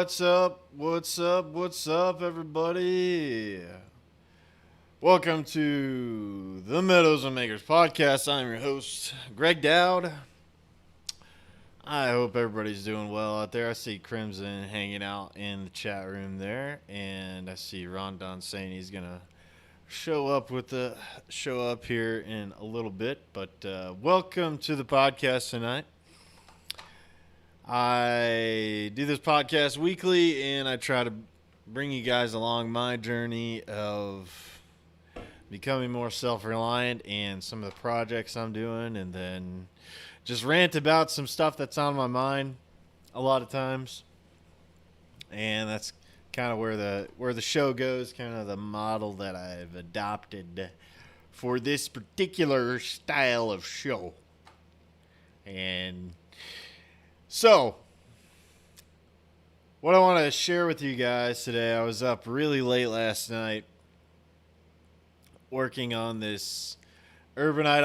What's up? What's up? What's up, everybody? Welcome to the Meadows and Makers podcast. I'm your host, Greg Dowd. I hope everybody's doing well out there. I see Crimson hanging out in the chat room there, and I see Rondon saying he's gonna show up here in a little bit. But welcome to the podcast tonight. I do this podcast weekly, and I try to bring you guys along my journey of becoming more self-reliant and some of the projects I'm doing, and then just rant about some stuff that's on my mind a lot of times. And that's kind of where the show goes, kind of the model that I've adopted for this particular style of show. And so, what I want to share with you guys today, I was up really late last night working on this urbanite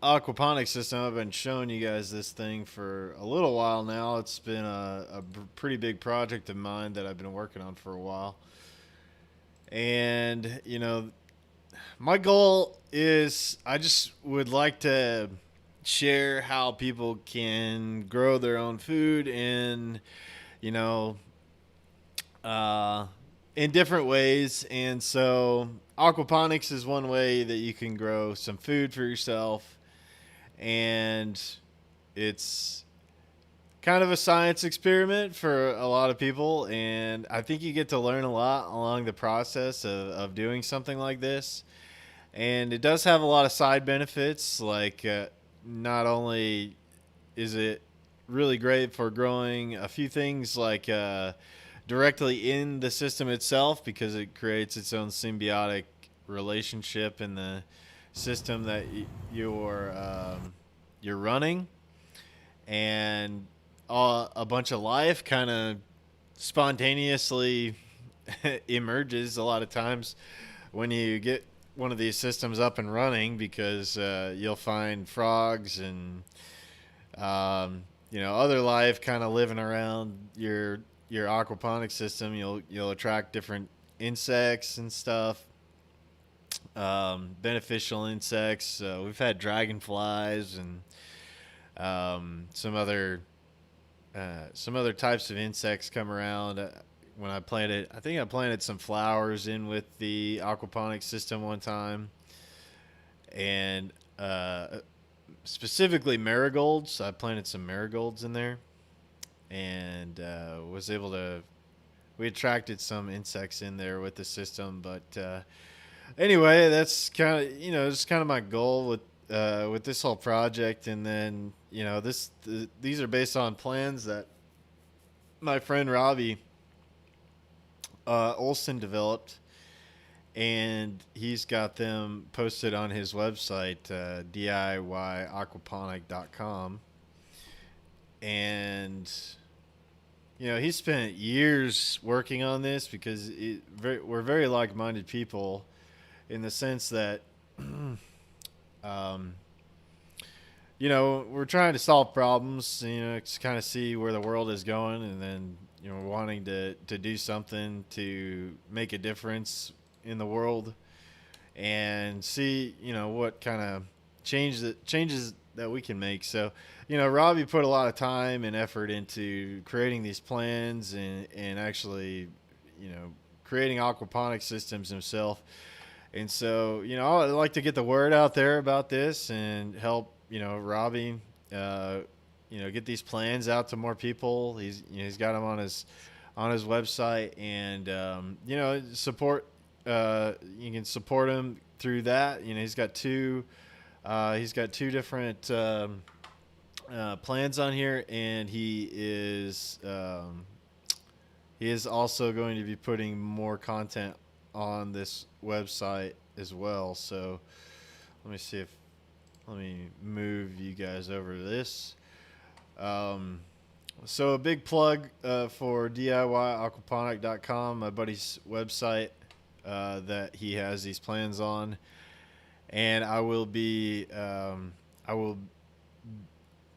aquaponic system. I've been showing you guys this thing for a little while now. It's been a pretty big project of mine that I've been working on for a while. And, my goal is I just would like to share how people can grow their own food in in different ways. And so aquaponics is one way that you can grow some food for yourself, and it's kind of a science experiment for a lot of people, and I think you get to learn a lot along the process of doing something like this. And it does have a lot of side benefits, like not only is it really great for growing a few things like directly in the system itself, because it creates its own symbiotic relationship in the system that you're running, and a bunch of life kind of spontaneously emerges a lot of times when you get one of these systems up and running, because you'll find frogs and other life kind of living around your aquaponic system. You'll attract different insects and stuff, beneficial insects. We've had dragonflies and some other types of insects come around. When I think I planted some flowers in with the aquaponic system one time, and specifically marigolds. I planted some marigolds in there, and we attracted some insects in there with the system. But anyway, that's kind of just kind of my goal with this whole project. And then these are based on plans that my friend Robbie Olson developed, and he's got them posted on his website, DIYaquaponic.com. And he spent years working on this, because we're very like-minded people, in the sense that we're trying to solve problems, to kind of see where the world is going, and then wanting to do something to make a difference in the world, and see what kind of changes that we can make. So Robbie put a lot of time and effort into creating these plans, and actually creating aquaponic systems himself. And so I'd like to get the word out there about this and help Robbie get these plans out to more people. He's got them on his website, and support. You can support him through that. He's got two different plans on here, and he is also going to be putting more content on this website as well. So let me move you guys over to this. So a big plug for DIYaquaponic.com, my buddy's website that he has these plans on. And I will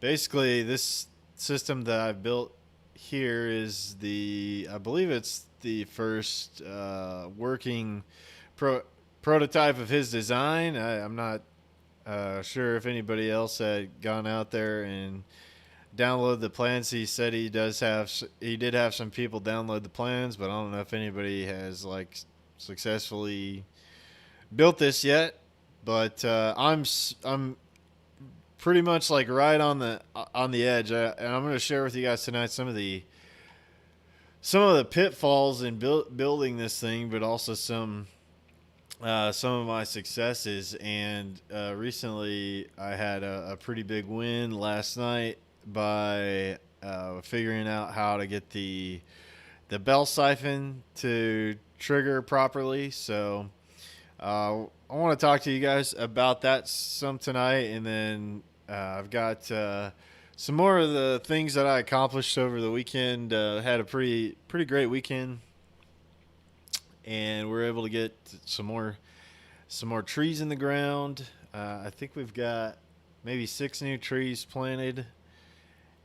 basically, this system that I've built here is I believe it's the first working pro- prototype of his design. I'm not sure if anybody else had gone out there and download the plans. He said he did have some people download the plans, but I don't know if anybody has like successfully built this yet. But I'm pretty much like right on the edge, and I'm going to share with you guys tonight some of the pitfalls in building this thing, but also some of my successes. And recently, I had a pretty big win last night by figuring out how to get the bell siphon to trigger properly. So I want to talk to you guys about that some tonight, and then I've got some more of the things that I accomplished over the weekend. Had a pretty great weekend, and we're able to get some more trees in the ground. I think we've got maybe 6 new trees planted,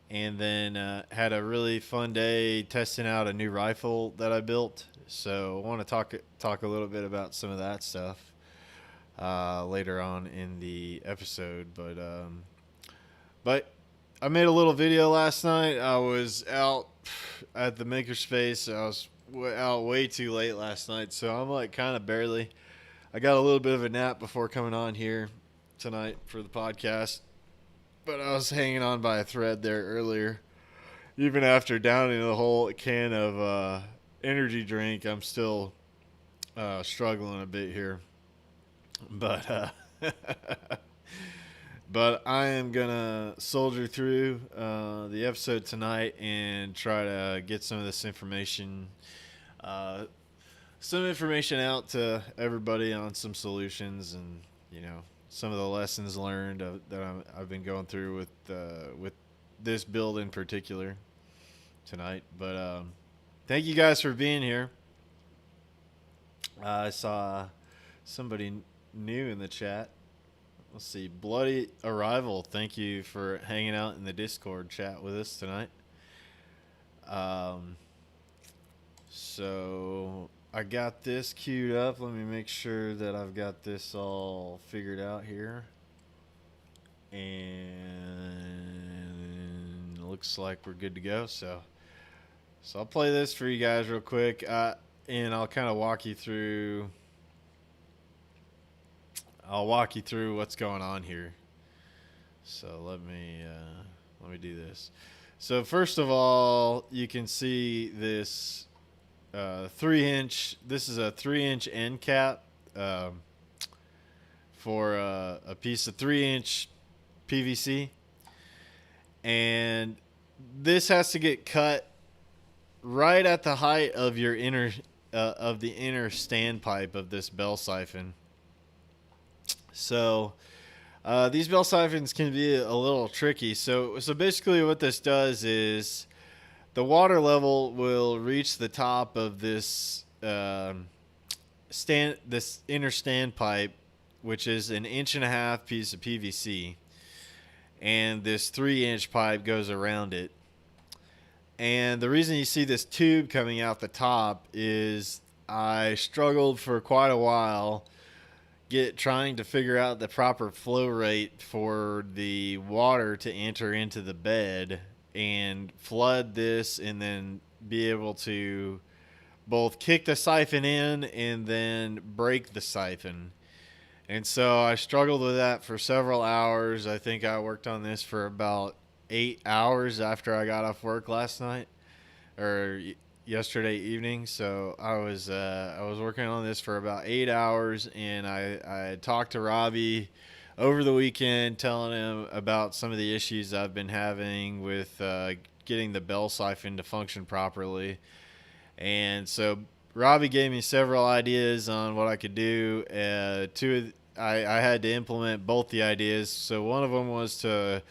and then had a really fun day testing out a new rifle that I built. So I want to talk a little bit about some of that stuff later on in the episode. But I made a little video last night. I was out at the makerspace. I was out way too late last night, so I'm like kind of barely. I got a little bit of a nap before coming on here tonight for the podcast, but I was hanging on by a thread there earlier. Even after downing the whole can of energy drink, I'm still struggling a bit here. But but I am gonna soldier through the episode tonight and try to get some of this information, uh, some information out to everybody on some solutions, and some of the lessons learned that I've been going through with this build in particular tonight. But thank you guys for being here. I saw somebody new in the chat. Let's see, Bloody Arrival. Thank you for hanging out in the Discord chat with us tonight. So I got this queued up. Let me make sure that I've got this all figured out here. And it looks like we're good to go. So I'll play this for you guys real quick, and I'll kind of walk you through. I'll walk you through what's going on here. So let me do this. So first of all, you can see this 3-inch. This is a 3-inch end cap for a piece of 3-inch PVC, and this has to get cut right at the height of your inner standpipe of this bell siphon. So these bell siphons can be a little tricky. So basically what this does is the water level will reach the top of this inner standpipe, which is an 1.5-inch piece of PVC, and this 3-inch pipe goes around it. And the reason you see this tube coming out the top is I struggled for quite a while trying to figure out the proper flow rate for the water to enter into the bed and flood this, and then be able to both kick the siphon in and then break the siphon. And so I struggled with that for several hours. I think I worked on this for about 8 hours after I got off work last night, or yesterday evening. So I was working on this for about 8 hours, and I talked to Robbie over the weekend, telling him about some of the issues I've been having with getting the bell siphon to function properly. And so Robbie gave me several ideas on what I could do. I had to implement both the ideas. So one of them was to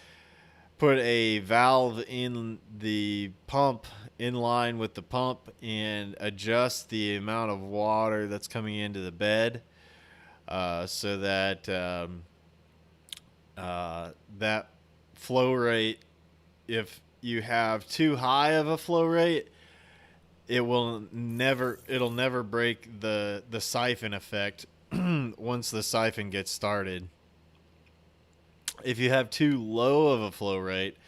put a valve in the pump in line with the pump and adjust the amount of water that's coming into the bed, so that that flow rate, if you have too high of a flow rate, it'll never break the siphon effect once the siphon gets started. If you have too low of a flow rate,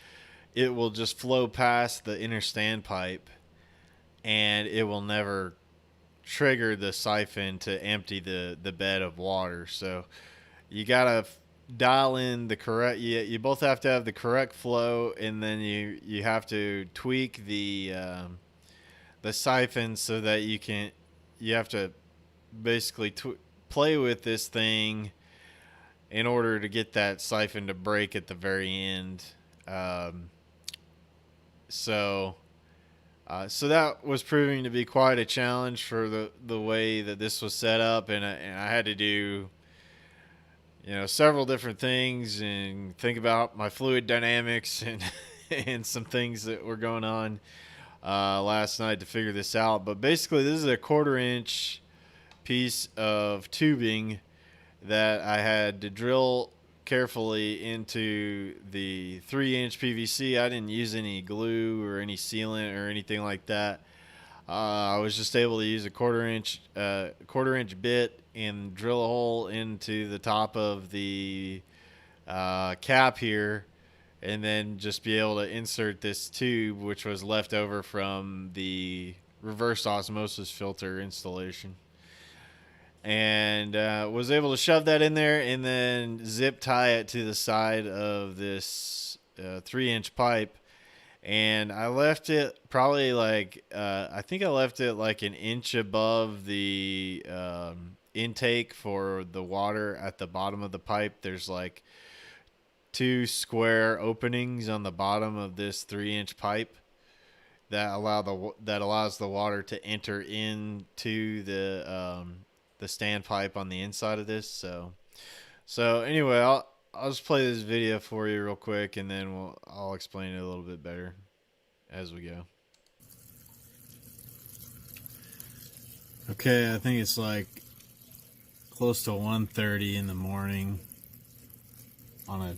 it will just flow past the inner standpipe, and it will never trigger the siphon to empty the bed of water. So you gotta dial in the correct. You both have to have the correct flow, and then you have to tweak the siphon so that you have to basically play with this thing in order to get that siphon to break at the very end. Um, so so that was proving to be quite a challenge for the way that this was set up, and I had to do several different things and think about my fluid dynamics and and some things that were going on last night to figure this out. But basically, this is a 1/4 inch piece of tubing that I had to drill carefully into the 3-inch PVC. I didn't use any glue or any sealant or anything like that. I was just able to use a 1/4 inch bit and drill a hole into the top of the cap here, and then just be able to insert this tube, which was left over from the reverse osmosis filter installation, and was able to shove that in there and then zip tie it to the side of this 3-inch pipe. And I left it probably I think I left it like an inch above the intake for the water at the bottom of the pipe. There's like 2 square openings on the bottom of this 3-inch pipe that allows the water to enter into the standpipe on the inside of this. So anyway, I'll just play this video for you real quick, and then I'll explain it a little bit better as we go. Okay, I think it's like close to 1:30 in the morning on a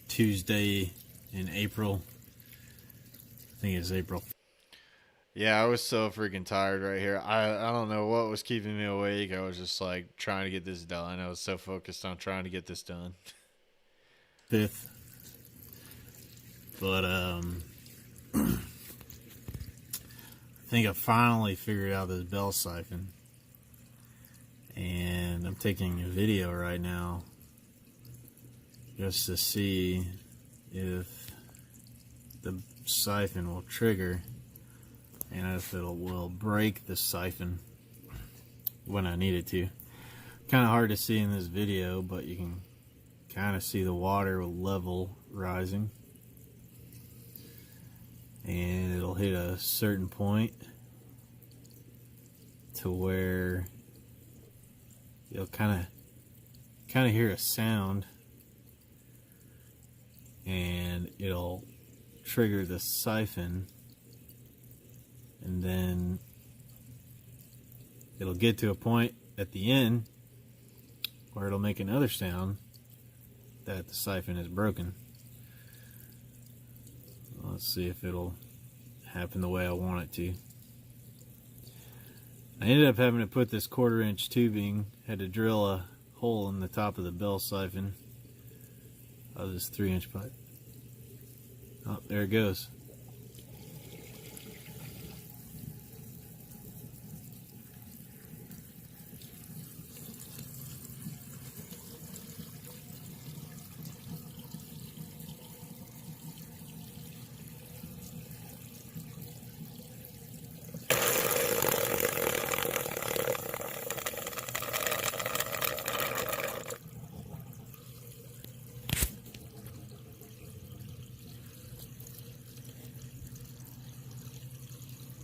Tuesday in April. I think it's April. Yeah, I was so freaking tired right here. I don't know what was keeping me awake. I was just like trying to get this done. I was so focused on trying to get this done. 5th. But I think I finally figured out this bell siphon. And I'm taking a video right now just to see if the siphon will trigger and if it will break the siphon when I need it to. Kind of hard to see in this video, but you can kind of see the water level rising, and it'll hit a certain point to where you'll kind of hear a sound, and it'll trigger the siphon, and then it'll get to a point at the end where it'll make another sound that the siphon is broken. Let's see if it'll happen the way I want it to. I ended up having to put this 1/4 inch tubing, had to drill a hole in the top of the bell siphon of this 3-inch pipe. Oh, there it goes.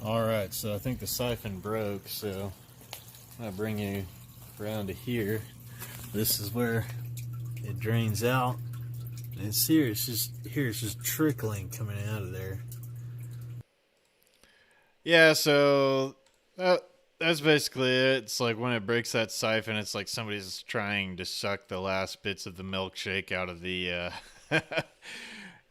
Alright, so I think the siphon broke, so I'm going to bring you around to here. This is where it drains out. And it's just trickling coming out of there. Yeah, so that's basically it. It's like when it breaks that siphon, it's like somebody's trying to suck the last bits of the milkshake out of the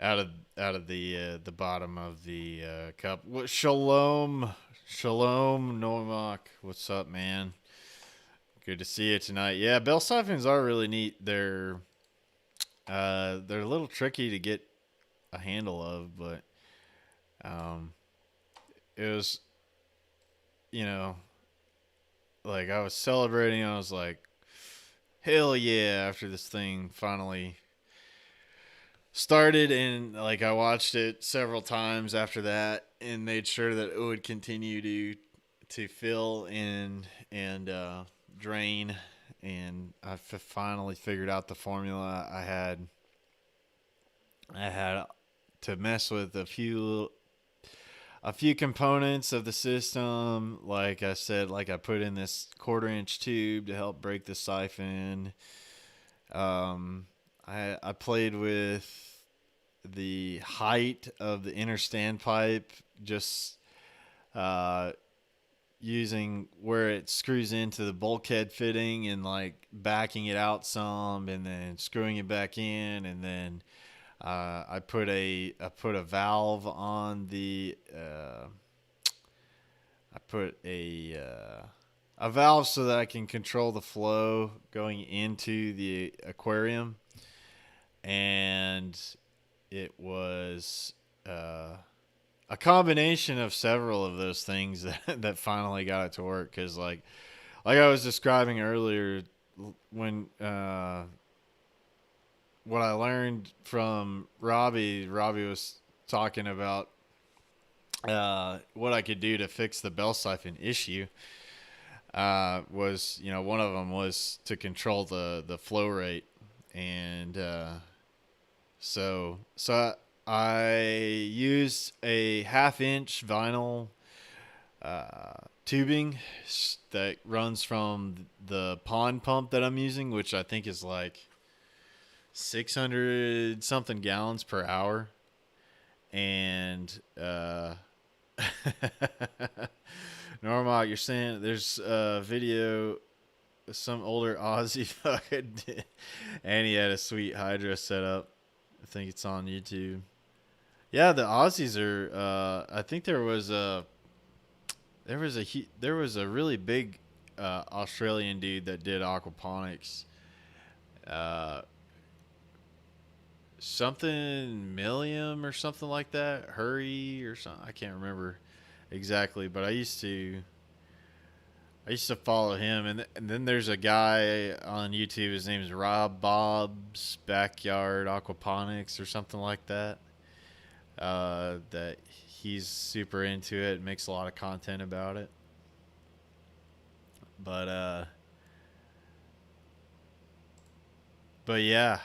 out of the bottom of the cup. What shalom, shalom, Nomak. What's up, man? Good to see you tonight. Yeah, bell siphons are really neat. They're a little tricky to get a handle of, but um, it was, you know, like I was celebrating. I was like, hell yeah! After this thing finally started, and like I watched it several times after that and made sure that it would continue to fill in and drain, and finally figured out the formula. I had to mess with a few components of the system. Like I said, like I put in this 1/4 inch tube to help break the siphon. I played with the height of the inner standpipe, just uh, using where it screws into the bulkhead fitting and like backing it out some, and then screwing it back in, and then I put a valve on the I put a valve so that I can control the flow going into the aquarium, and it was a combination of several of those things that finally got it to work. Because like I was describing earlier, when what I learned from Robbie was talking about what I could do to fix the bell siphon issue. Was, one of them was to control the flow rate, and so I used a 1/2 inch vinyl tubing that runs from the pond pump that I'm using, which I think is like 600 something gallons per hour, and Norma, you're saying there's a video of some older Aussie fucking, and he had a sweet Hydra setup. I think it's on YouTube. Yeah, the Aussies are. I think there was a really big Australian dude that did aquaponics. Uh, Something Milliam or something like that. Hurry or something. I can't remember exactly, but I used to follow him, and then there's a guy on YouTube. His name is Rob Bob's Backyard Aquaponics or something like that. That he's super into it, makes a lot of content about it. But but yeah,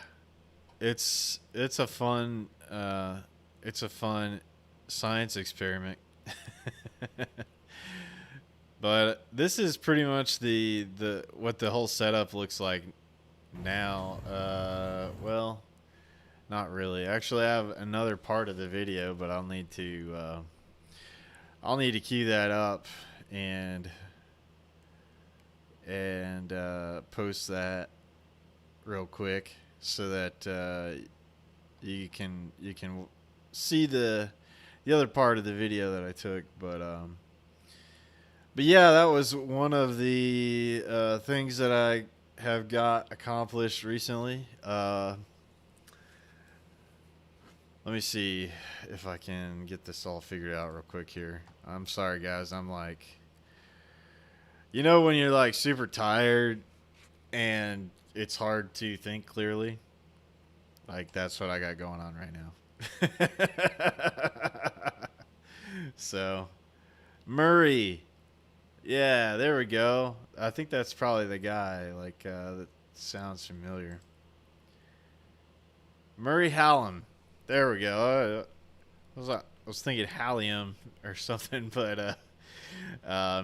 it's a fun science experiment. But this is pretty much the what the whole setup looks like now. Well, not really. Actually, I have another part of the video, but I'll need to cue that up and post that real quick so that you can see the other part of the video that I took. But yeah, that was one of the things that I have got accomplished recently. Let me see if I can get this all figured out real quick here. I'm sorry, guys. I'm like, when you're like super tired and it's hard to think clearly? Like, that's what I got going on right now. So, Murray. Yeah, there we go. I think that's probably the guy. Like, that sounds familiar. Murray Hallam. There we go. I was thinking Hallium or something, but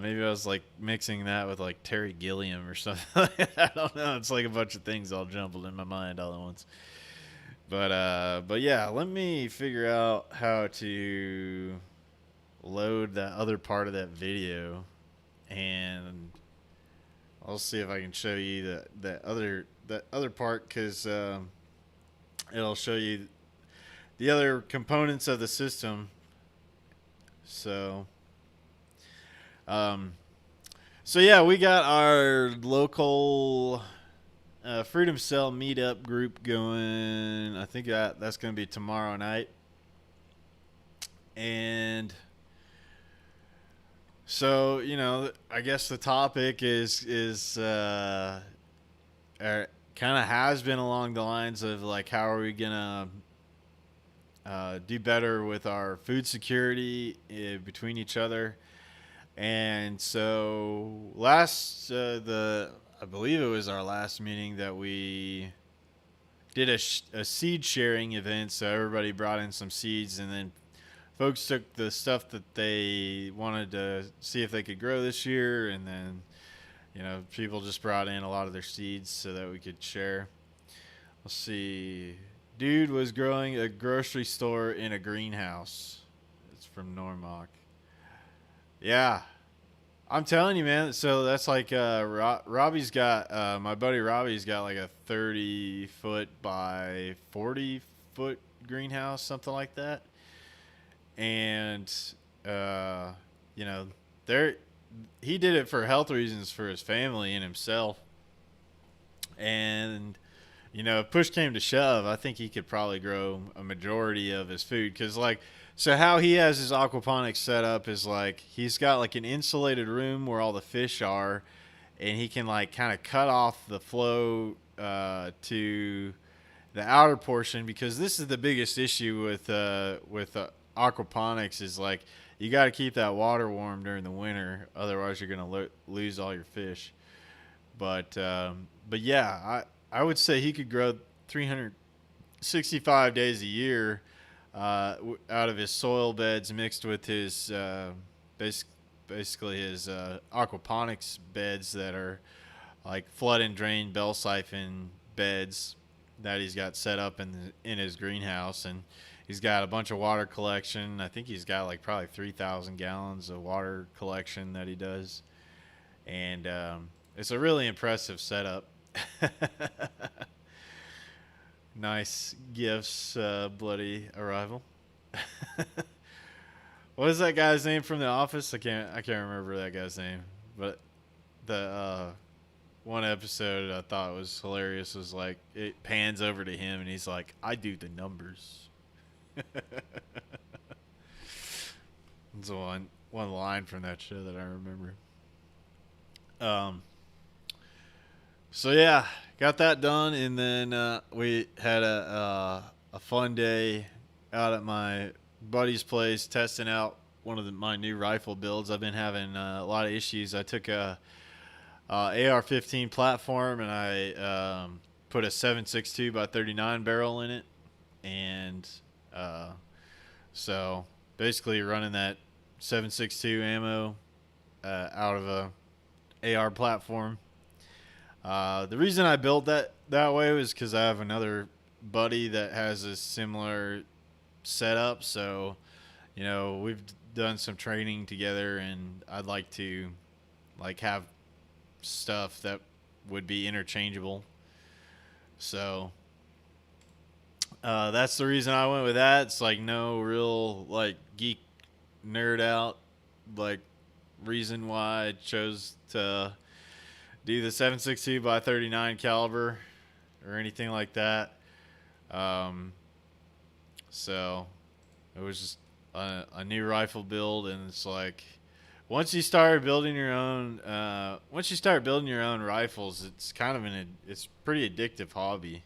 maybe I was like mixing that with like Terry Gilliam or something. I don't know. It's like a bunch of things all jumbled in my mind all at once. But yeah, let me figure out how to load that other part of that video, and I'll see if I can show you that other part, because it'll show you the other components of the system. So, um, so yeah, we got our local Freedom Cell meetup group going. I think that's going to be tomorrow night, and so I guess the topic is kind of has been along the lines of like how are we gonna do better with our food security between each other. And so I believe it was our last meeting that we did a seed sharing event. So everybody brought in some seeds, and then folks took the stuff that they wanted to see if they could grow this year, and then people just brought in a lot of their seeds so that we could share. Let's see. Dude was growing a grocery store in a greenhouse. It's from Normock. Yeah, I'm telling you, man. So that's like Robbie's got my buddy Robbie's got like a 30-foot by 40-foot greenhouse, something like that. And uh, you know, there he did it for health reasons for his family and himself. And if push came to shove, I think he could probably grow a majority of his food. Because, like, so how he has his aquaponics set up is like he's got like an insulated room where all the fish are, and he can like kind of cut off the flow to the outer portion, because this is the biggest issue with aquaponics is like you got to keep that water warm during the winter, otherwise you're gonna lose all your fish. But yeah, I would say he could grow 365 days a year out of his soil beds mixed with his basically his aquaponics beds that are like flood and drain bell siphon beds that he's got set up in his greenhouse. And he's got a bunch of water collection. I think he's got like probably 3,000 gallons of water collection that he does. And it's a really impressive setup. Nice gifts, bloody arrival. What is that guy's name from The Office? I can't remember that guy's name. But the one episode I thought was hilarious was like it pans over to him and he's like, "I do the numbers." It's one line from that show that I remember. So yeah, got that done, and then we had a fun day out at my buddy's place testing out one of my new rifle builds. I've been having a lot of issues. I took a AR-15 platform and I put a 7.62 by 39 barrel in it, and so basically running that 7.62 ammo out of a AR platform. The reason I built that way was because I have another buddy that has a similar setup. So, we've done some training together, and I'd like to have stuff that would be interchangeable. So that's the reason I went with that. It's like no real geek nerd out reason why I chose to do the 7.62 by 39 caliber or anything like that. So it was just a new rifle build, and it's like once you start building your own rifles, it's kind of it's pretty addictive hobby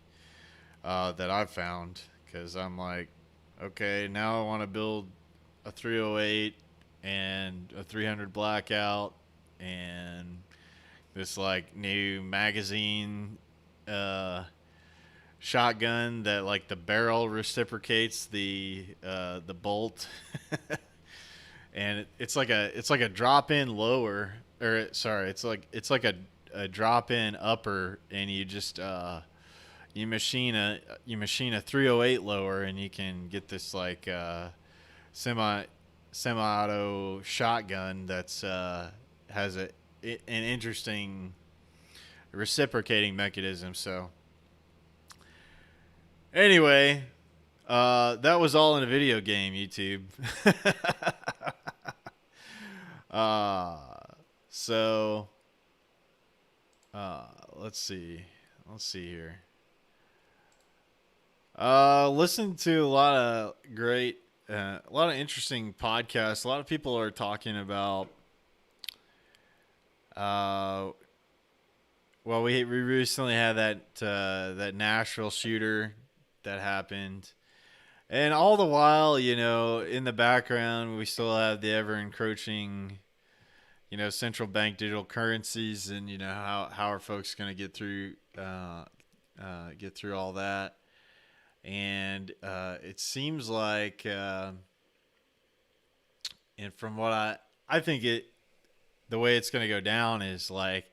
that I've found, because I'm like, okay, now I want to build a 308 and a 300 blackout and this new magazine shotgun that the barrel reciprocates the bolt. And it's like a drop in lower, or sorry, it's like a drop in upper, and you just you machine a 308 lower, and you can get this semi-auto shotgun that's has an interesting reciprocating mechanism. So anyway, That was all in a video game, YouTube. uh, so, uh, let's see. Let's see here. Listen to a lot of a lot of interesting podcasts. A lot of people are talking about, uh, well, we recently had that Nashville shooter that happened. And all the while, in the background, we still have the ever encroaching, central bank digital currencies, and how are folks going to get through all that? And it seems like, and from what I think the way it's going to go down is like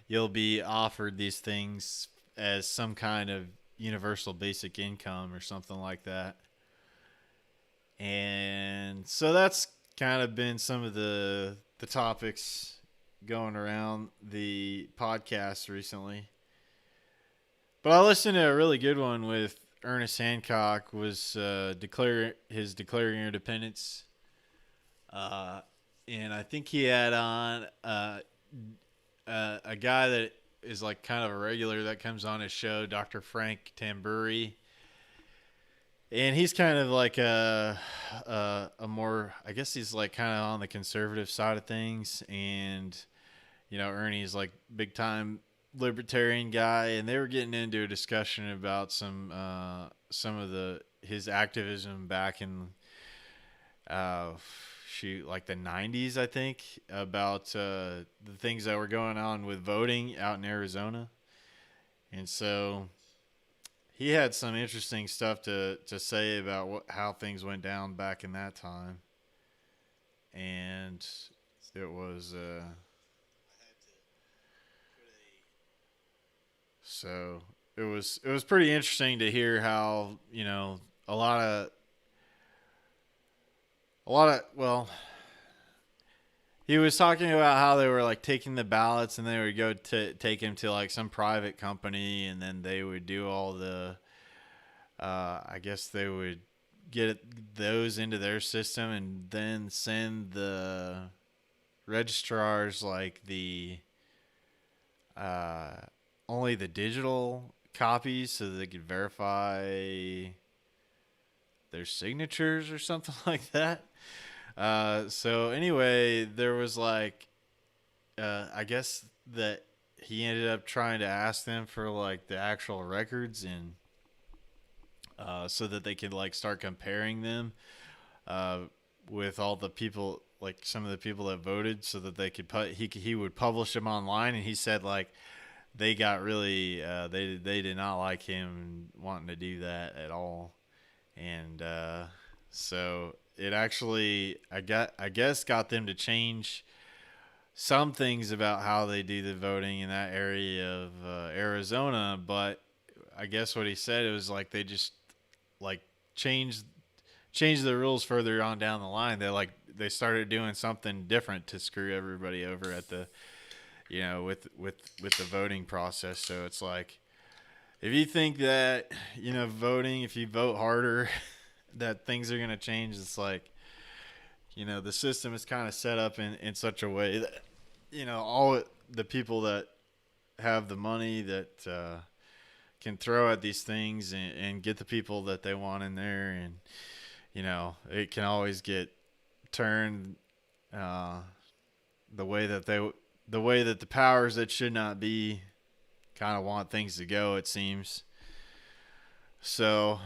you'll be offered these things as some kind of universal basic income or something like that. And so that's kind of been some of the topics going around the podcast recently. But I listened to a really good one with Ernest Hancock was declaring independence, uh, and I think he had on a guy that is like kind of a regular that comes on his show, Dr. Frank Tamburi, and he's kind of like a more, I guess he's like kind of on the conservative side of things, and Ernie's like big time libertarian guy, and they were getting into a discussion about some of the his activism back in uh like the 90s, I think, about the things that were going on with voting out in Arizona. And so he had some interesting stuff to say about how things went down back in that time. And it was so it was pretty interesting to hear how a lot of well, he was talking about how they were like taking the ballots and they would go to take him to like some private company, and then they would do all the I guess they would get those into their system and then send the registrars like the uh, only the digital copies so that they could verify their signatures or something like that. So anyway, there was like, I guess that he ended up trying to ask them for like the actual records, and so that they could like start comparing them uh, with all the people, like some of the people that voted, so that they could he would publish them online. And he said like they got really they did not like him wanting to do that at all. And so it actually I guess got them to change some things about how they do the voting in that area of Arizona. But I guess what he said, it was like they just like changed the rules further on down the line. They started doing something different to screw everybody over at the with the voting process. So it's like, if you think that voting, if you vote harder, that things are gonna change, it's like the system is kind of set up in such a way that all the people that have the money that can throw at these things and get the people that they want in there, and it can always get turned uh, the way that the powers that should not be kind of want things to go, it seems. So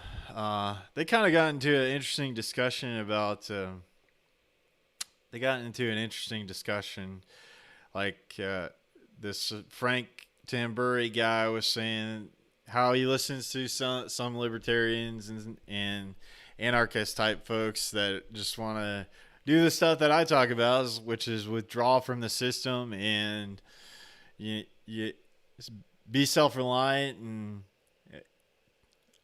they kind of got into an interesting discussion about. They got into an interesting discussion, like this Frank Tamburi guy was saying how he listens to some libertarians and anarchist type folks that just want to do the stuff that I talk about, which is withdraw from the system and you be self reliant. And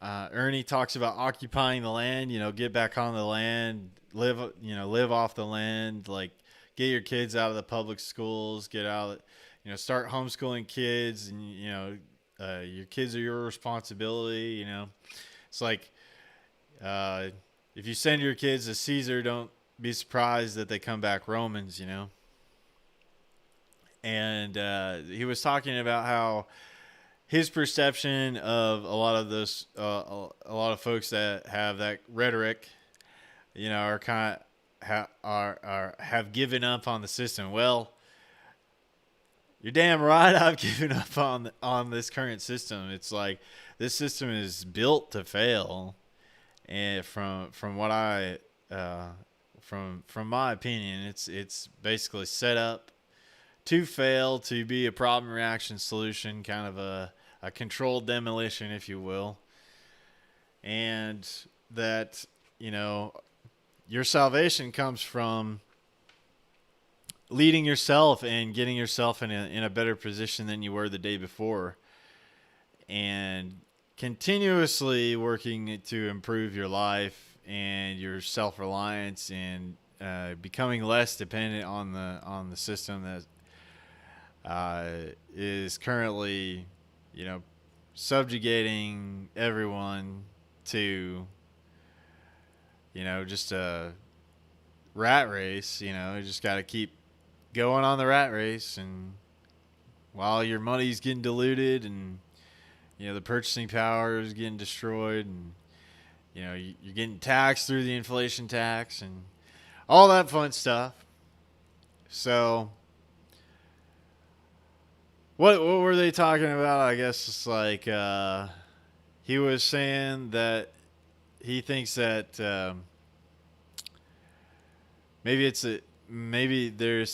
Ernie talks about occupying the land. Get back on the land, live off the land, like get your kids out of the public schools, get out, start homeschooling kids, and your kids are your responsibility. It's like Uh, if you send your kids to Caesar, don't be surprised that they come back Romans, you know. And he was talking about how his perception of a lot of those, a lot of folks that have that rhetoric, you know, are kind of have given up on the system. Well, you're damn right. I've given up on this current system. It's like this system is built to fail, and from what I from my opinion, it's basically set up to fail, to be a problem reaction solution, kind of a controlled demolition, if you will, and that, you know, your salvation comes from leading yourself and getting yourself in a better position than you were the day before, and continuously working to improve your life and your self-reliance, and becoming less dependent on the system that is currently, you know, subjugating everyone to, you know, just a rat race. You know, you just got to keep going on the rat race, and while your money's getting diluted, and, you know, the purchasing power is getting destroyed, and, you know, you're getting taxed through the inflation tax and all that fun stuff. So what were they talking about? I guess it's like he was saying that he thinks that maybe there's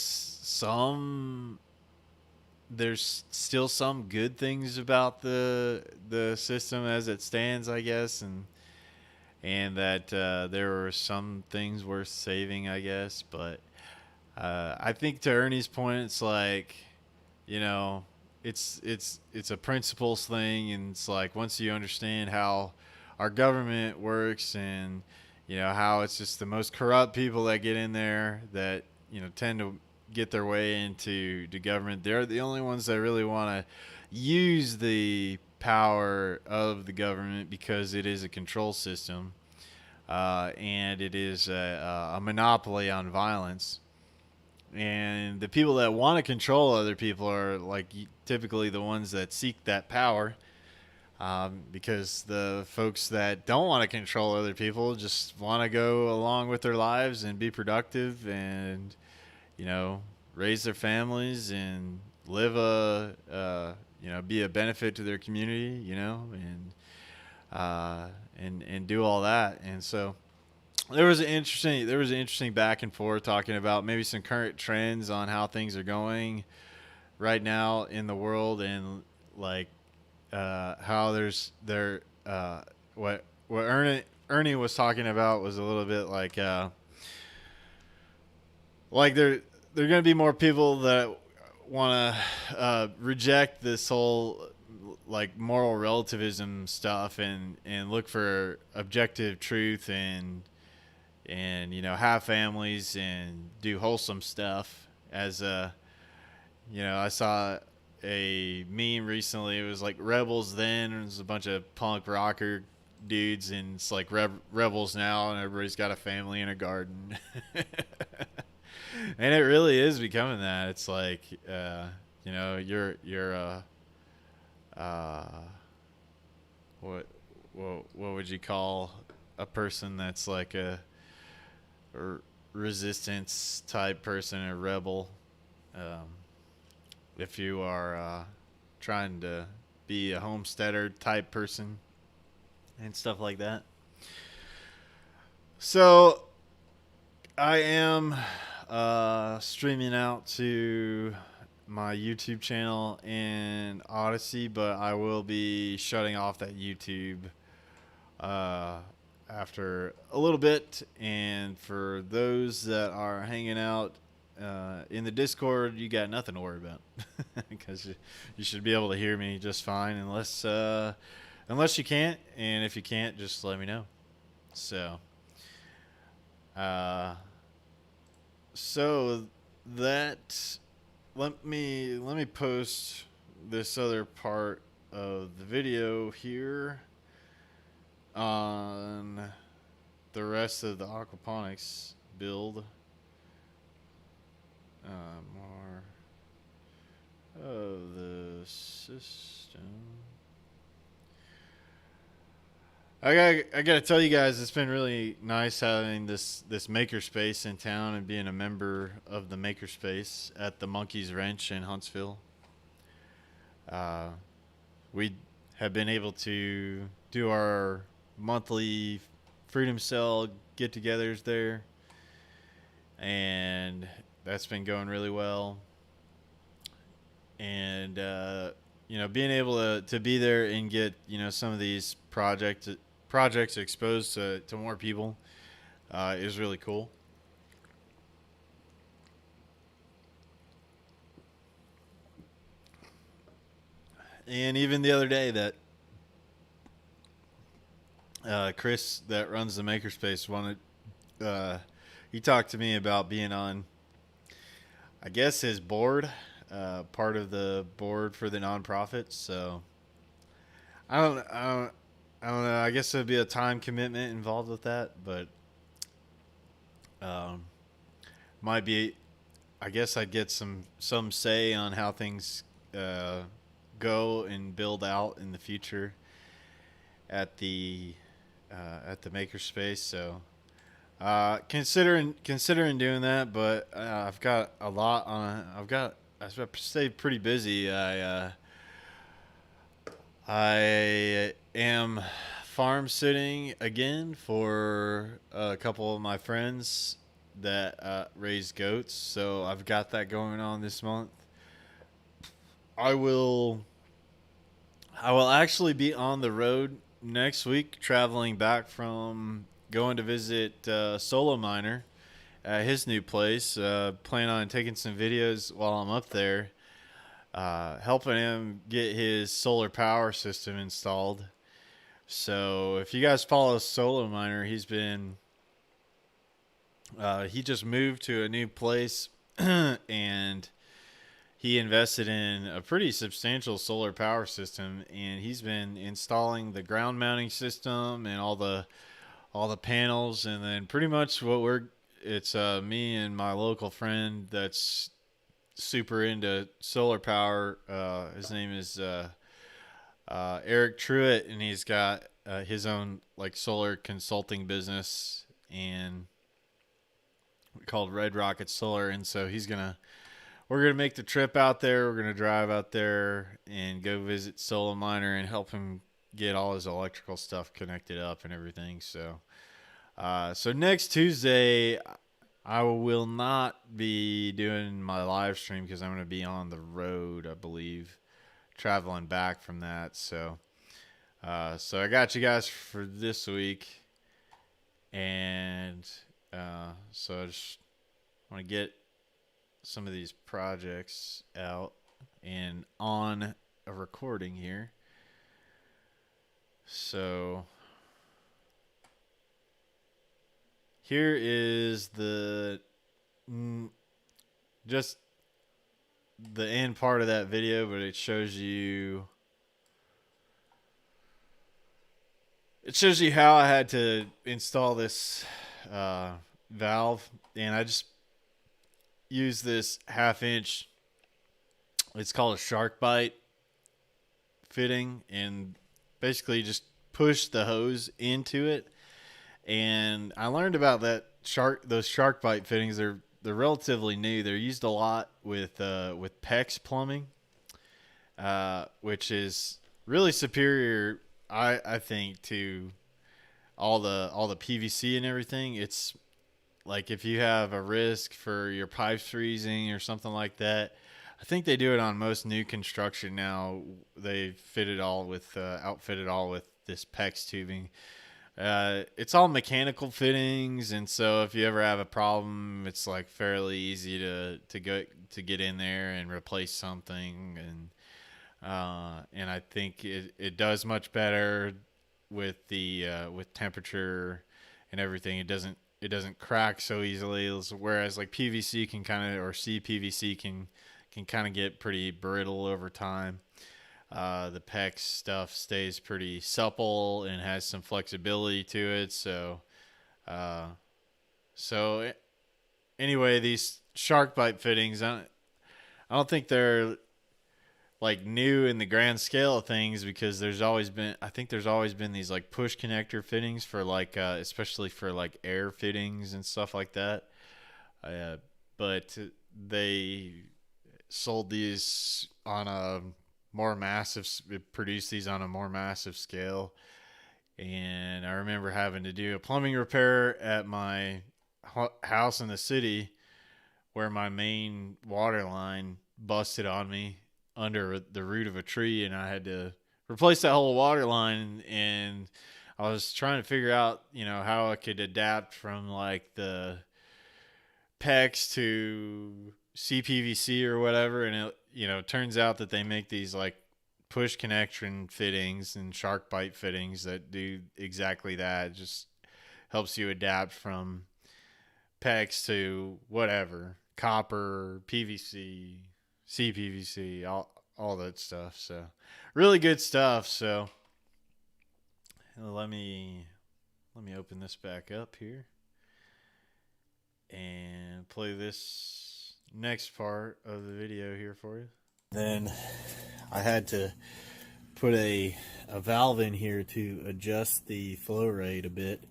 still some good things about the system as it stands, I guess, and that there were some things worth saving, I guess. But I think to Ernie's point, it's like, you know, it's a principles thing, and it's like once you understand how our government works, and, you know, how it's just the most corrupt people that get in there that, you know, tend to get their way into the government. They're the only ones that really want to use the power of the government, because it is a control system, and it is a monopoly on violence. And the people that want to control other people are like typically the ones that seek that power, because the folks that don't want to control other people just want to go along with their lives and be productive, and, you know, raise their families and live you know, be a benefit to their community, you know, and do all that. And so there was an interesting back and forth talking about maybe some current trends on how things are going right now in the world, and like how what Ernie was talking about was a little bit like there are going to be more people that want to reject this whole like moral relativism stuff, and look for objective truth, and, you know, have families and do wholesome stuff. As you know, I saw a meme recently. It was like Rebels then, and it was a bunch of punk rocker dudes, and it's like Rebels now, and everybody's got a family and a garden. And it really is becoming that. It's like, you know, you're uh, what would you call a person that's like a resistance type person, a rebel? Um, if you are trying to be a homesteader type person and stuff like that. So I am streaming out to my YouTube channel and Odysee, but I will be shutting off that YouTube uh, after a little bit. And for those that are hanging out in the Discord, you got nothing to worry about, because you should be able to hear me just fine, unless you can't. And if you can't, just let me know. So uh, so that let me post this other part of the video here on the rest of the aquaponics build. More of the system. I gotta tell you guys, it's been really nice having this makerspace in town and being a member of the makerspace at the Monkey's Wrench in Huntsville. Uh, we have been able to do our monthly Freedom Cell get-togethers there, and that's been going really well. And being able to be there and get some of these projects exposed to more people is really cool. And even the other day, that Chris that runs the makerspace wanted, he talked to me about being on, I guess, his board, part of the board for the nonprofit. So I don't know. I guess there'd be a time commitment involved with that, but um, might be. I guess I'd get some say on how things uh, go and build out in the future at the makerspace. So considering doing that, but I've got a lot on. I've stayed pretty busy. I am farm sitting again for a couple of my friends that raise goats. So I've got that going on this month. I will I will actually be on the road next week, traveling back from going to visit Solo Miner at his new place. Plan on taking some videos while I'm up there, helping him get his solar power system installed. So if you guys follow Solo Miner, he just moved to a new place and he invested in a pretty substantial solar power system, and he's been installing the ground mounting system and all the panels. And then pretty much it's me and my local friend that's super into solar power. His name is Eric Truitt, and he's got his own like solar consulting business and called Red Rocket Solar. And so we're gonna make the trip out there. We're gonna drive out there and go visit Solo Miner and help him get all his electrical stuff connected up and everything. So next Tuesday, I will not be doing my live stream because I'm gonna be on the road, I believe, traveling back from that. So I got you guys for this week, and so I just want to get some of these projects out and on a recording here. So here is just the end part of that video, but it shows you how I had to install this valve, and I just use this 1/2 inch, it's called a shark bite fitting, and basically just push the hose into it. And I learned about those shark bite fittings. They're relatively new. They're used a lot with PEX plumbing, which is really superior, I think, to all the PVC and everything. It's like if you have a risk for your pipes freezing or something like that, I think they do it on most new construction now. They outfitted all with this PEX tubing. It's all mechanical fittings, and so if you ever have a problem, it's like fairly easy to get in there and replace something. And I think it does much better with with temperature and everything. It doesn't crack so easily, whereas like PVC can or CPVC can kind of get pretty brittle over time. The PEX stuff stays pretty supple and has some flexibility to it, so Uh, so anyway, these shark bite fittings, I don't think they're like new in the grand scale of things, because I think there's always been these like push connector fittings for like especially for like air fittings and stuff like that. Uh, but they sold these on a more massive, produced these on a more massive scale. And I remember having to do a plumbing repair at my house in the city, where my main water line busted on me under the root of a tree, and I had to replace that whole water line. And I was trying to figure out, how I could adapt from like the PEX to CPVC or whatever. And it, turns out that they make these like push connection fittings and shark bite fittings that do exactly that. It just helps you adapt from PEX to whatever, copper, PVC, CPVC, all that stuff. So really good stuff. So let me open this back up here and play this next part of the video here for you. Then I had to put a valve in here to adjust the flow rate a bit.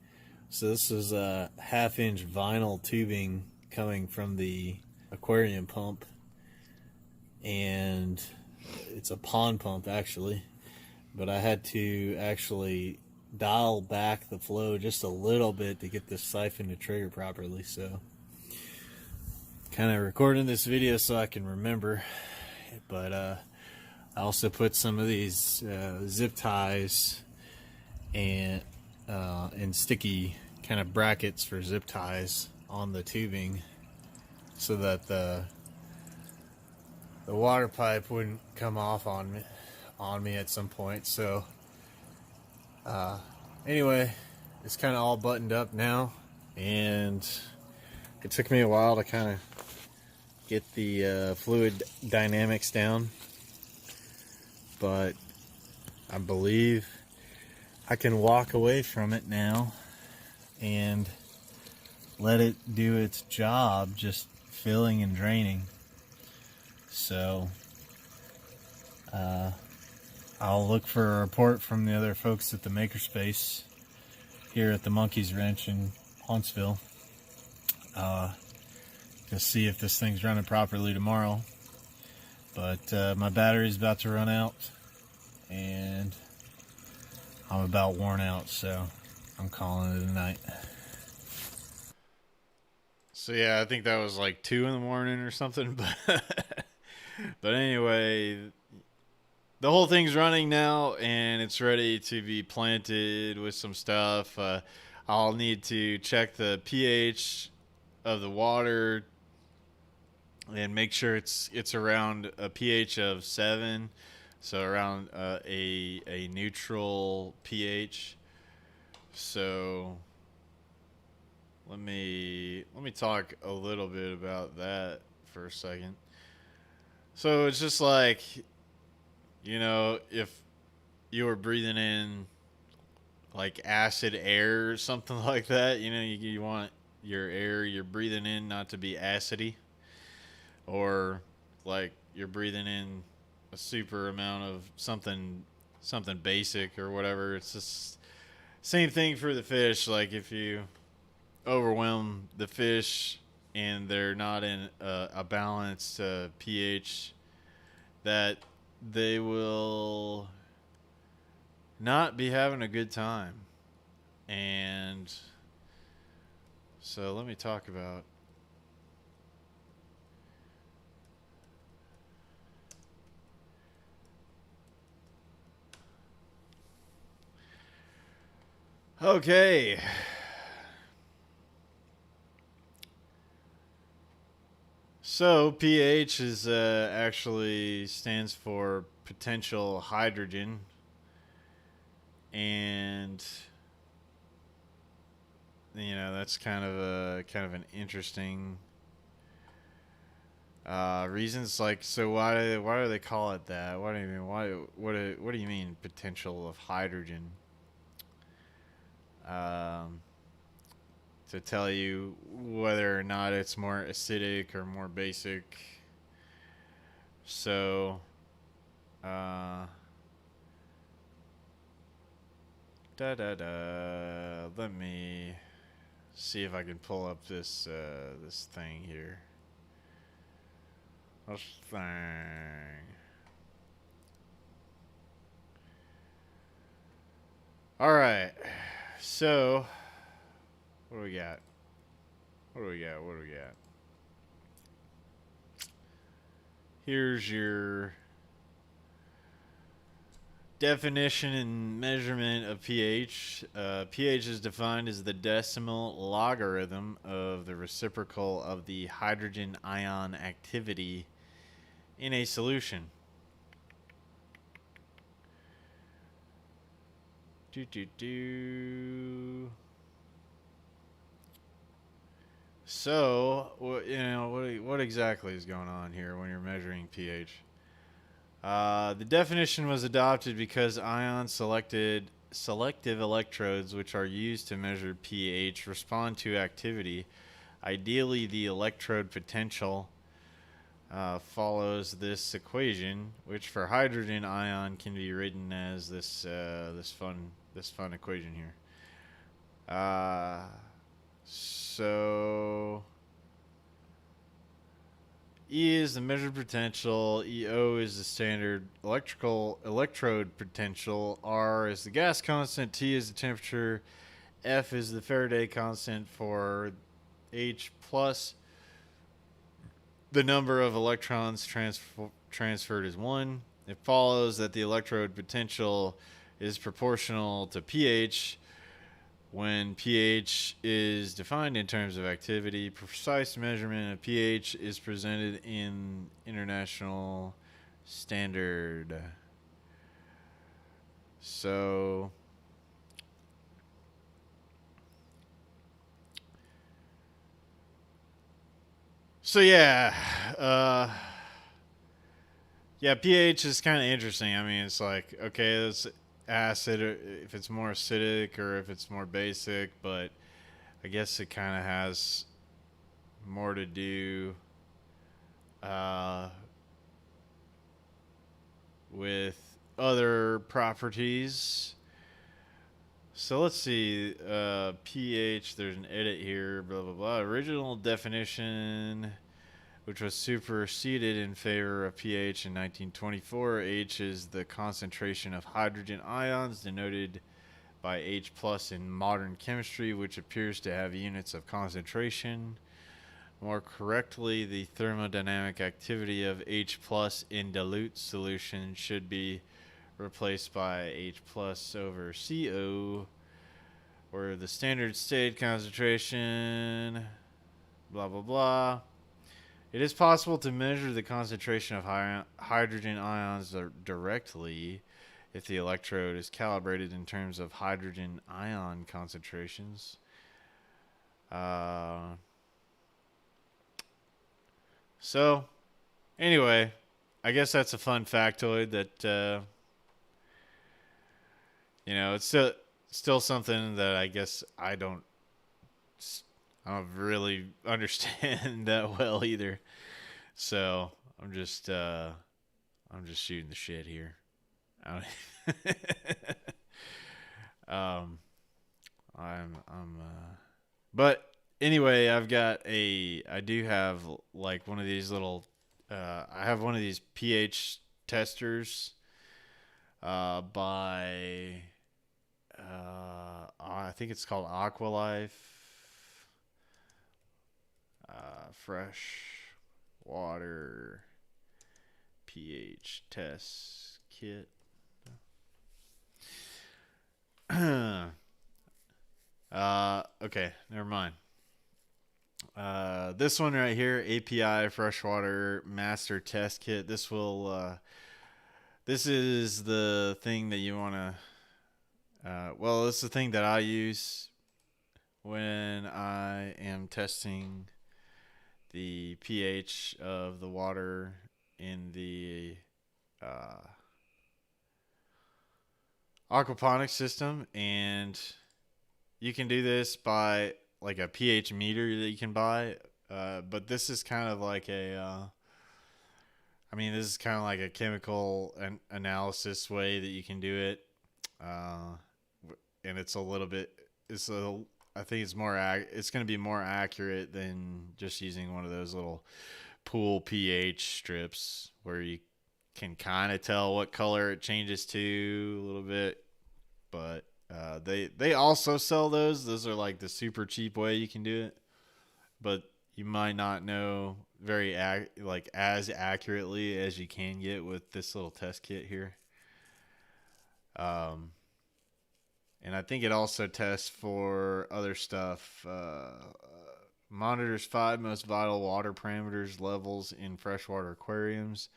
So this is a 1/2-inch vinyl tubing coming from the aquarium pump, and it's a pond pump actually, but I had to actually dial back the flow just a little bit to get this siphon to trigger properly. So kind of recording this video so I can remember, but I also put some of these zip ties and sticky kind of brackets for zip ties on the tubing, so that the water pipe wouldn't come off on me at some point. So anyway, it's kind of all buttoned up now, and it took me a while to kind of get the fluid dynamics down, but I believe I can walk away from it now and let it do its job, just filling and draining. So I'll look for a report from the other folks at the Makerspace here at the Monkey's Wrench in Huntsville to see if this thing's running properly tomorrow. But my battery's about to run out, and I'm about worn out, so I'm calling it a night. So yeah, I think that was like 2 in the morning or something, but anyway, the whole thing's running now, and it's ready to be planted with some stuff. I'll need to check the pH of the water and make sure it's around a pH of 7, so around a neutral pH. So let me talk a little bit about that for a second. So it's just like, if you were breathing in like acid air or something like that, you want your air you're breathing in not to be acidy, or like you're breathing in a super amount of something basic or whatever. It's just same thing for the fish. Like if you overwhelm the fish and they're not in a balanced pH, that they will not be having a good time. And so let me talk about okay. So pH is actually stands for potential hydrogen, and that's kind of an interesting reasons. Like, so why do they call it that? What do you mean? What do you mean potential of hydrogen? Um, to tell you whether or not it's more acidic or more basic. So, uh, let me see if I can pull up this thing here. This thing. All right. So, what do we got? What do we got? What do we got? Here's your definition and measurement of pH. pH is defined as the decimal logarithm of the reciprocal of the hydrogen ion activity in a solution. So, what exactly is going on here when you're measuring pH? The definition was adopted because ion selective electrodes, which are used to measure pH, respond to activity. Ideally, the electrode potential follows this equation, which for hydrogen ion can be written as this fun equation here. So E is the measured potential, EO is the standard electrical electrode potential, R is the gas constant, T is the temperature, F is the Faraday constant for H plus. The number of electrons transferred is 1. It follows that the electrode potential is proportional to pH. When pH is defined in terms of activity, precise measurement of pH is presented in international standard. So, yeah, pH is kind of interesting. I mean, it's like, okay, it's acid, if it's more acidic or if it's more basic, but I guess it kind of has more to do with other properties. So let's see, pH, there's an edit here, blah, blah, blah. Original definition, which was superseded in favor of pH in 1924. H is the concentration of hydrogen ions, denoted by H plus in modern chemistry, which appears to have units of concentration. More correctly, the thermodynamic activity of H plus in dilute solution should be replaced by H plus over CO, where the standard state concentration, blah, blah, blah. It is possible to measure the concentration of hydrogen ions directly if the electrode is calibrated in terms of hydrogen ion concentrations. So, anyway, I guess that's a fun factoid that, it's still something that I guess I don't really understand that well either. So I'm just shooting the shit here. But anyway, I do have like one of these little, I have one of these pH testers, by, I think it's called Aqualife, fresh water pH test kit. Okay, never mind. This one right here, API freshwater master test kit. This is the thing that you want to, this is the thing that I use when I am testing the pH of the water in the aquaponics system. And you can do this by like a pH meter that you can buy. But this is kind of like this is kind of like a chemical analysis way that you can do it. Uh, and it's a little bit, it's a, I think it's it's going to be more accurate than just using one of those little pool pH strips where you can kind of tell what color it changes to a little bit. But they also sell those. Those are like the super cheap way you can do it. But you might not know like as accurately as you can get with this little test kit here. Um, and I think it also tests for other stuff. Monitors 5 most vital water parameters levels in freshwater aquariums: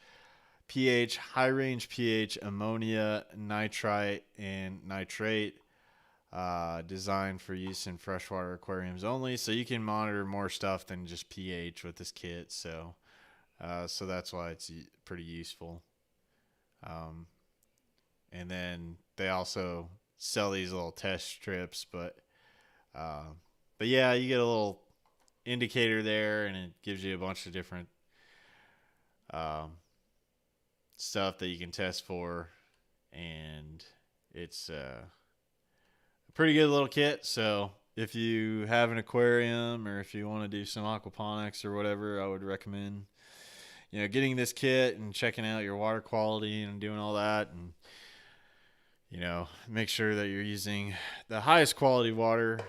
pH, high range pH, ammonia, nitrite, and nitrate. Designed for use in freshwater aquariums only. So you can monitor more stuff than just pH with this kit. So that's why it's pretty useful. And then they also sell these little test strips, but yeah, you get a little indicator there, and it gives you a bunch of different stuff that you can test for, and it's a pretty good little kit. So if you have an aquarium or if you want to do some aquaponics or whatever, I would recommend getting this kit and checking out your water quality and doing all that, and make sure that you're using the highest quality water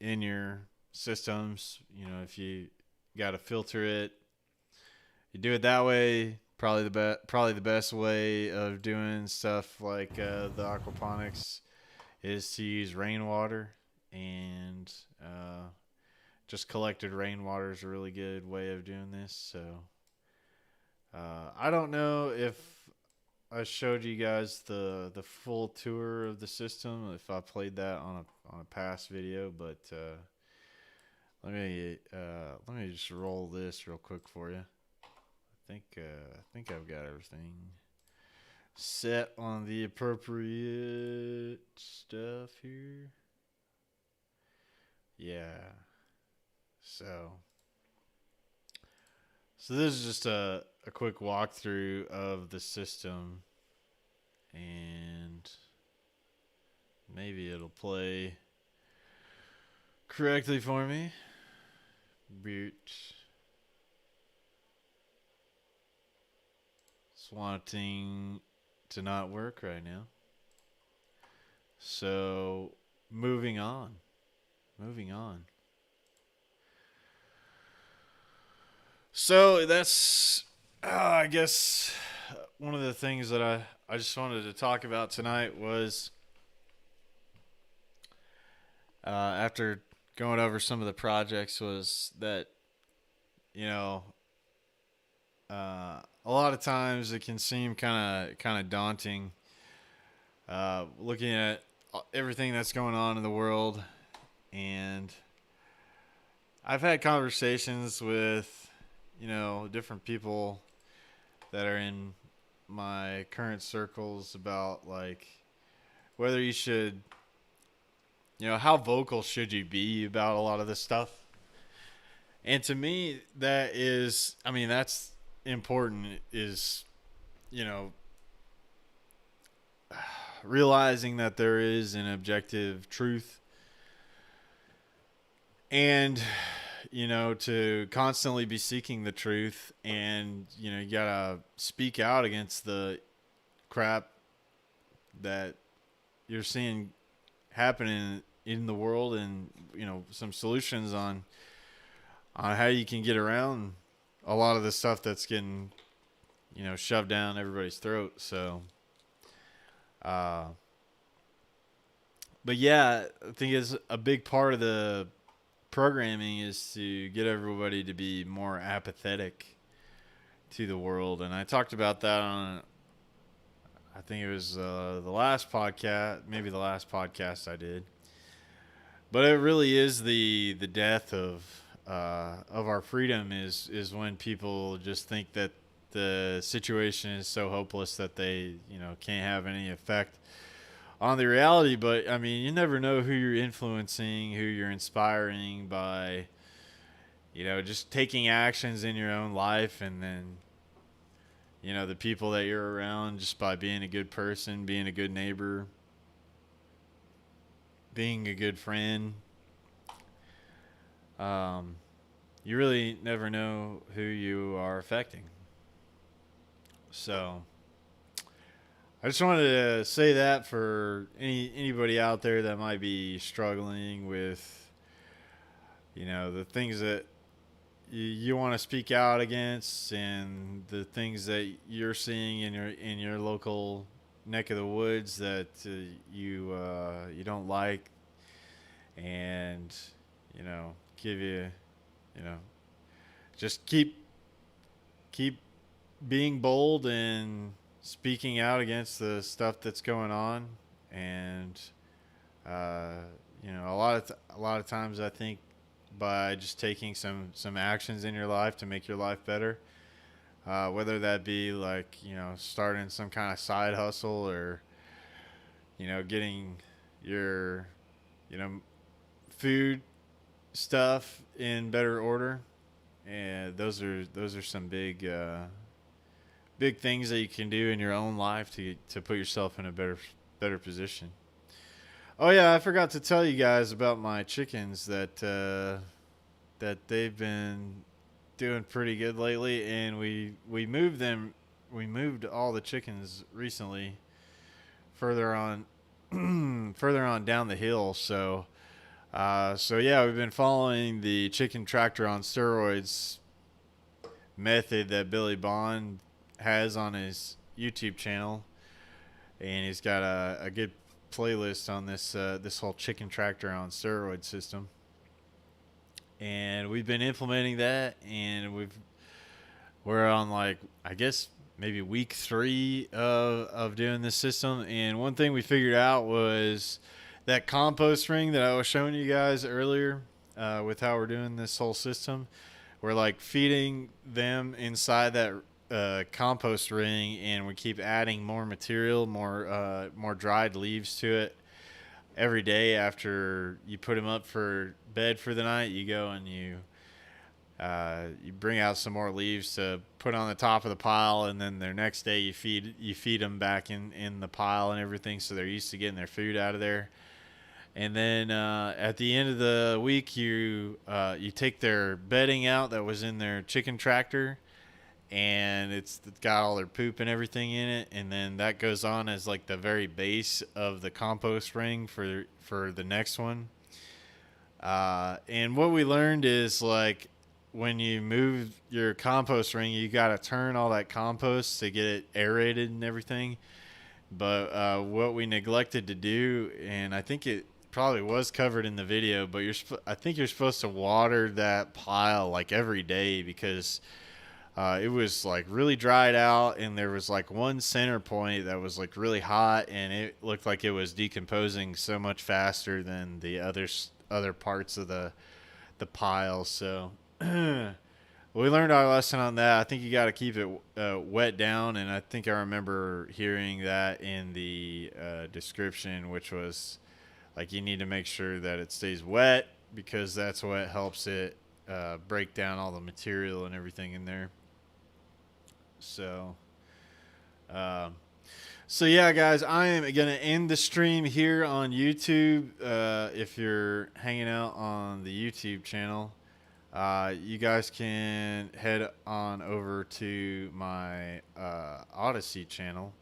in your systems. If you got to filter it, you do it that way. Probably the best way of doing stuff like the aquaponics is to use rainwater, and just collected rainwater is a really good way of doing this. So I don't know if I showed you guys the full tour of the system, if I played that on a past video, but let me just roll this real quick for you. I think I've got everything set on the appropriate stuff here. Yeah. So this is just a quick walkthrough of the system, and maybe it'll play correctly for me. Boot. It's wanting to not work right now. So moving on. So that's, I guess, one of the things that I just wanted to talk about tonight was, after going over some of the projects, was that, a lot of times it can seem kind of daunting, looking at everything that's going on in the world. And I've had conversations with different people that are in my current circles about, like, whether you should, how vocal should you be about a lot of this stuff. And to me, that's important, is, realizing that there is an objective truth, and to constantly be seeking the truth, and you gotta speak out against the crap that you're seeing happening in the world, and some solutions on how you can get around a lot of the stuff that's getting shoved down everybody's throat. So but yeah, I think it's a big part of the programming is to get everybody to be more apathetic to the world. And I talked about that on, I think it was the last podcast, maybe the last podcast I did. But it really is the death of our freedom is when people just think that the situation is so hopeless that they can't have any effect on the reality. But I mean, you never know who you're influencing, who you're inspiring by, just taking actions in your own life, and then, the people that you're around, just by being a good person, being a good neighbor, being a good friend. Um, you really never know who you are affecting. So I just wanted to say that for anybody out there that might be struggling with, the things that you want to speak out against, and the things that you're seeing in your local neck of the woods that you don't like, and give you know just keep being bold and speaking out against the stuff that's going on. And uh, a lot of times I think by just taking some actions in your life to make your life better, whether that be like starting some kind of side hustle, or getting your you know food stuff in better order. And those are some big things that you can do in your own life to put yourself in a better position. Oh yeah, I forgot to tell you guys about my chickens that they've been doing pretty good lately, and we moved them. We moved all the chickens recently further on further on down the hill. So yeah, we've been following the chicken tractor on steroids method that Billy Bond has on his YouTube channel, and he's got a good playlist on this whole chicken tractor on steroid system. And we've been implementing that, and we're on, like, I guess maybe week 3 of doing this system. And one thing we figured out was that compost ring that I was showing you guys earlier, with how we're doing this whole system. We're like feeding them inside that compost ring, and we keep adding more material, more dried leaves to it every day. After you put them up for bed for the night, you go and you bring out some more leaves to put on the top of the pile, and then the next day you feed them back in the pile and everything, so they're used to getting their food out of there. And then at the end of the week, you take their bedding out that was in their chicken tractor, and it's got all their poop and everything in it, and then that goes on as like the very base of the compost ring for the next one. And what we learned is, like, when you move your compost ring, you got to turn all that compost to get it aerated and everything. But what we neglected to do, and I think it probably was covered in the video, but I think you're supposed to water that pile like every day, because it was like really dried out, and there was like one center point that was like really hot, and it looked like it was decomposing so much faster than the other parts of the pile. So we learned our lesson on that. I think you got to keep it wet down, and I think I remember hearing that in the description, which was like you need to make sure that it stays wet, because that's what helps it break down all the material and everything in there. So, so yeah, guys, I am gonna end the stream here on YouTube. If you're hanging out on the YouTube channel, you guys can head on over to my Odysee channel,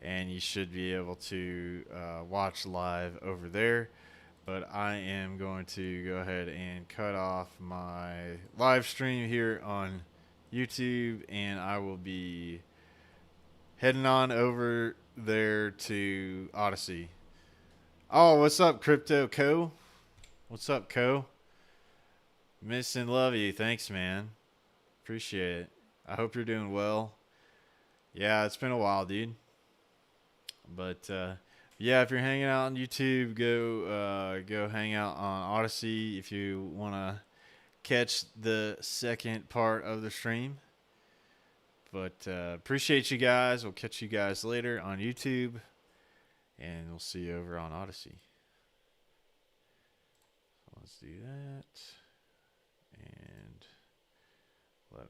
and you should be able to watch live over there. But I am going to go ahead and cut off my live stream here on YouTube, and I will be heading on over there to Odysee. Oh, what's up, Crypto Co? What's up, Co? Miss and love you. Thanks, man. Appreciate it. I hope you're doing well. Yeah, it's been a while, dude. But yeah, if you're hanging out on YouTube, go hang out on Odysee if you want to catch the second part of the stream. But appreciate you guys. We'll catch you guys later on YouTube. And we'll see you over on Odysee. So let's do that.